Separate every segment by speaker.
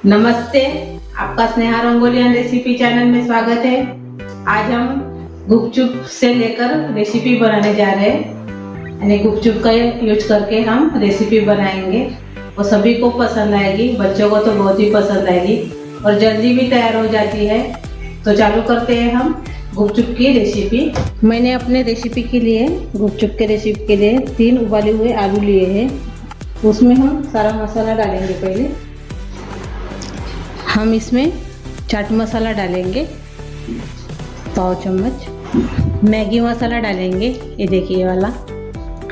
Speaker 1: नमस्ते, आपका Sneha रंगोलियन recipe channel में स्वागत है। आज हम गुपचुप से लेकर रेसिपी बनाने जा रहे हैं। यानी गुपचुप का यूज करके हम रेसिपी बनाएंगे और सभी को पसंद आएगी। बच्चों को तो बहुत ही पसंद आएगी और जल्दी भी तैयार हो जाती है। तो चालू करते हैं हम गुपचुप की रेसिपी। मैंने अपने रेसिपी के लिए गुपचुप के रेसिपी के लिए 3 उबाले हुए आलू लिए हैं। उसमें हम सारा मसाला डालेंगे। पहले हम इसमें चाट मसाला डालेंगे, पाव चम्मच मैगी मसाला डालेंगे, ये देखिए ये वाला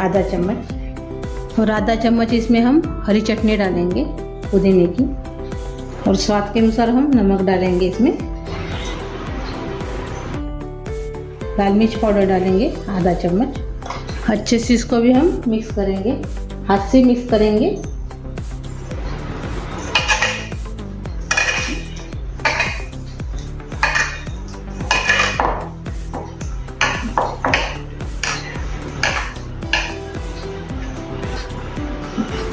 Speaker 1: आधा चम्मच, और आधा चम्मच इसमें हम हरी चटनी डालेंगे पुदीने की, और स्वाद के अनुसार हम नमक डालेंगे। इसमें लाल मिर्च पाउडर डालेंगे आधा चम्मच। अच्छे से इसको भी हम मिक्स करेंगे, हाथ से मिक्स करेंगे।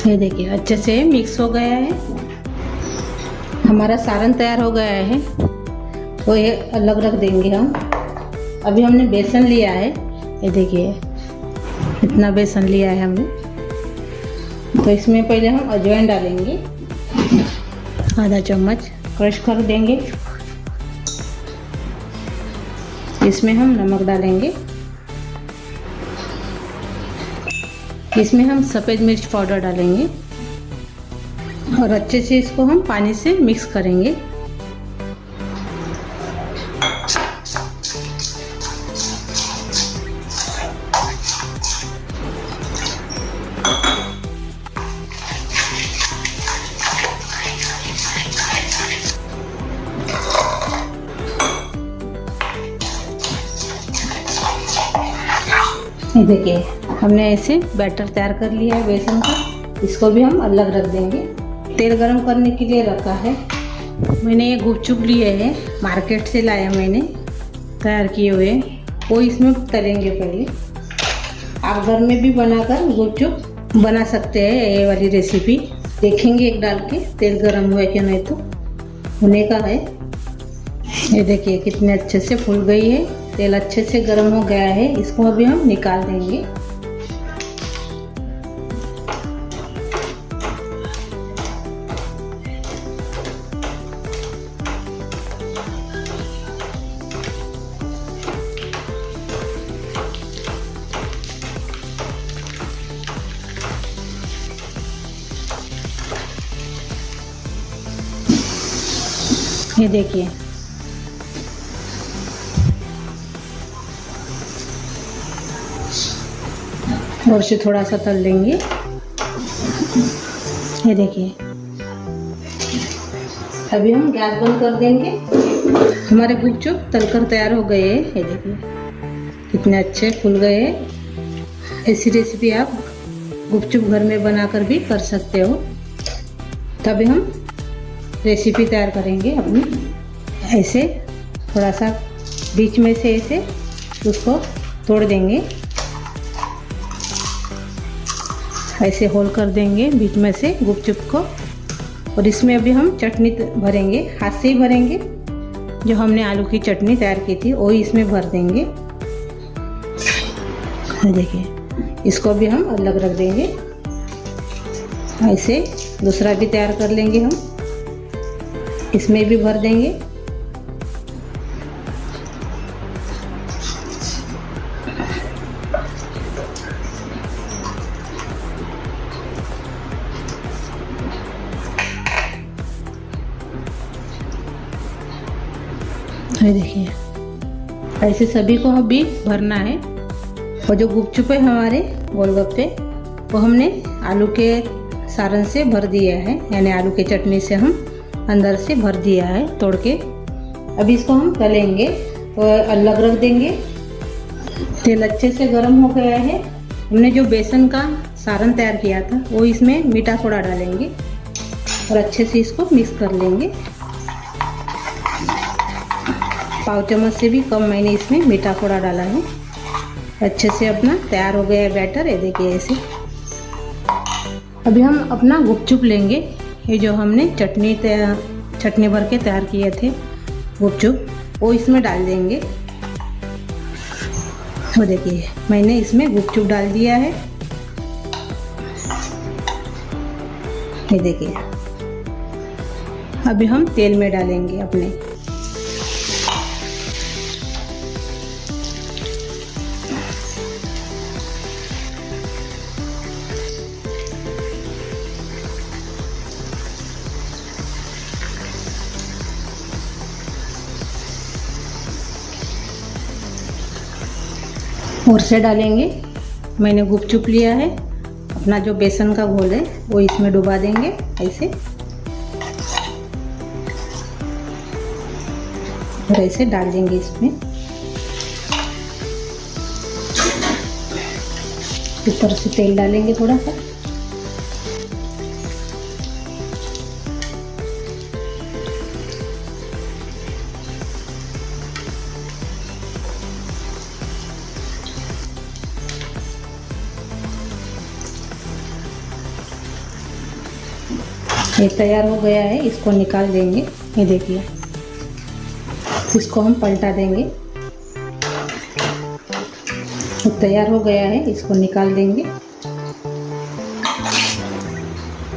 Speaker 1: ये देखिए अच्छे से मिक्स हो गया है, हमारा सारण तैयार हो गया है। तो ये अलग रख देंगे हम। अभी हमने बेसन लिया है, ये देखिए इतना बेसन लिया है हमने। तो इसमें पहले हम अजवाइन डालेंगे आधा चम्मच, क्रश कर देंगे। इसमें हम नमक डालेंगे। इसमें हम सफ़ेद मिर्च पाउडर डालेंगे और अच्छे से इसको हम पानी से मिक्स करेंगे। ये देखिए हमने ऐसे बैटर तैयार कर लिया है बेसन का। इसको भी हम अलग रख देंगे। तेल गरम करने के लिए रखा है। मैंने ये गुपचुप लिए हैं, मार्केट से लाया मैंने तैयार किए हुए, वो इसमें तलेंगे। पहले आप घर में भी बनाकर गुपचुप बना सकते हैं। ये वाली रेसिपी देखेंगे एक डाल के, तेल गरम हुआ कि नहीं तो होने का है। ये देखिए कितने अच्छे से फूल गई है, तेल अच्छे से गर्म हो गया है। इसको अभी हम निकाल देंगे। ये देखिए और से थोड़ा सा तल लेंगे। ये देखिए अभी हम गैस बंद कर देंगे। हमारे गुपचुप तलकर तैयार हो गए हैं। ये देखिए कितने अच्छे फूल गए हैं। ऐसी रेसिपी आप गुपचुप घर में बनाकर भी कर सकते हो। तभी हम रेसिपी तैयार करेंगे अपनी। ऐसे थोड़ा सा बीच में से ऐसे उसको तोड़ देंगे, ऐसे होल कर देंगे बीच में से गुपचुप को। और इसमें अभी हम चटनी भरेंगे, हाथ से ही भरेंगे। जो हमने आलू की चटनी तैयार की थी वो इसमें भर देंगे। देखिए इसको भी हम अलग रख देंगे। ऐसे दूसरा भी तैयार कर लेंगे हम, इसमें भी भर देंगे। ये देखिए ऐसे सभी को भी भरना है। और जो गुपचुप है हमारे गोलगप्पे, वो हमने आलू के सारण से भर दिया है, यानी आलू के चटनी से हम अंदर से भर दिया है तोड़ के। अभी इसको हम तलेंगे और अलग रख देंगे। तेल अच्छे से गर्म हो गया है। हमने जो बेसन का सारण तैयार किया था वो इसमें मीठा सोडा डालेंगे और अच्छे से इसको मिक्स कर लेंगे। पाव चम्मच से भी कम मैंने इसमें मीठा सोडा डाला है। अच्छे से अपना तैयार हो गया है बैटर। ये देखिए ऐसे। अभी हम अपना गुपचुप लेंगे। ये जो हमने चटनी भर के तैयार किए थे गुपचुप, वो इसमें डाल देंगे। वो देखिए मैंने इसमें गुपचुप डाल दिया है। ये देखिए अभी हम तेल में डालेंगे अपने। और से डालेंगे, मैंने गुपचुप लिया है, अपना जो बेसन का घोल है वो इसमें डुबा देंगे ऐसे, और ऐसे डाल देंगे इसमें। ऊपर से तेल डालेंगे थोड़ा सा। ये तैयार हो गया है, इसको निकाल देंगे। ये देखिए इसको हम पलटा देंगे। ये तैयार हो गया है, इसको निकाल देंगे।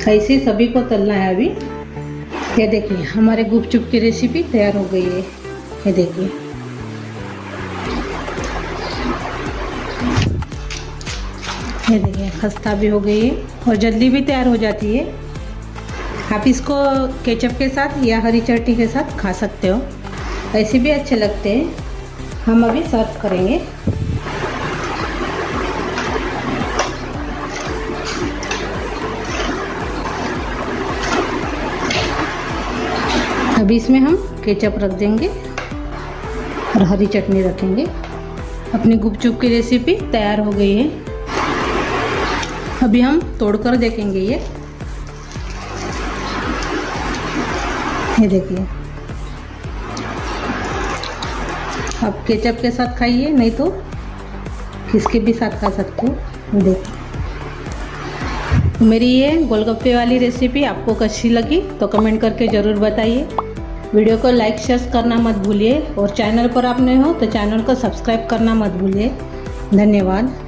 Speaker 1: ऐसे सभी को तलना है अभी। ये देखिए हमारे गुपचुप की रेसिपी तैयार हो गई है। ये देखिए खस्ता भी हो गई है और जल्दी भी तैयार हो जाती है। आप इसको केचप के साथ या हरी चटनी के साथ खा सकते हो, ऐसे भी अच्छे लगते हैं। हम अभी सर्व करेंगे। अभी इसमें हम केचप रख देंगे और हरी चटनी रखेंगे। अपनी गुपचुप की रेसिपी तैयार हो गई है। अभी हम तोड़कर देखेंगे। ये देखिए आप केचप के साथ खाइए, नहीं तो किसके भी साथ खा सकते हो। देखिए मेरी ये गोलगप्पे वाली रेसिपी आपको कैसी लगी तो कमेंट करके ज़रूर बताइए। वीडियो को लाइक शेयर करना मत भूलिए और चैनल पर आप नए हो तो चैनल को सब्सक्राइब करना मत भूलिए। धन्यवाद।